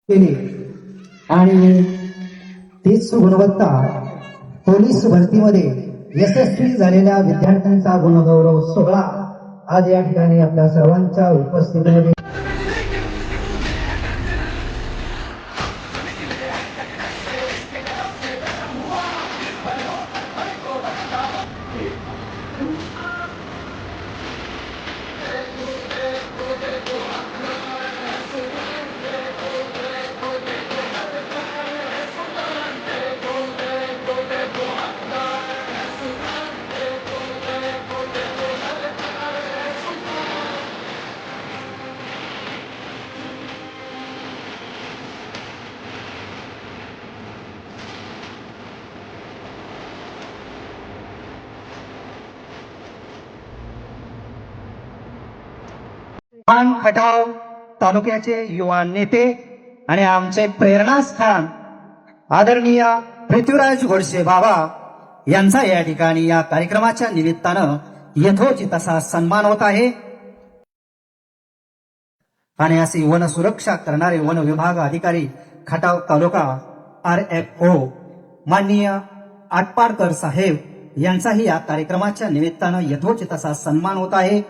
केली आणि तीच गुणवत्ता पोलीस भरतीमध्ये यशस्वी झालेल्या विद्यार्थ्यांचा गुणगौरव सोहळा आज या ठिकाणी आपल्या सर्वांच्या उपस्थितीमध्ये खटाव तालुक्याचे युवा नेते आणि आमचे प्रेरणास्थान आदरणीय पृथ्वीराज गोडसे बाबा यांचा या ठिकाणी या कार्यक्रमाच्या निमित्तानं यथोचित असा सन्मान होत आहे आणि असे वन सुरक्षा करणारे वन विभाग अधिकारी खटाव तालुका RFO माननीय आटपाडकर साहेब यांचाही या कार्यक्रमाच्या निमित्तानं यथोचित असा सन्मान होत आहे।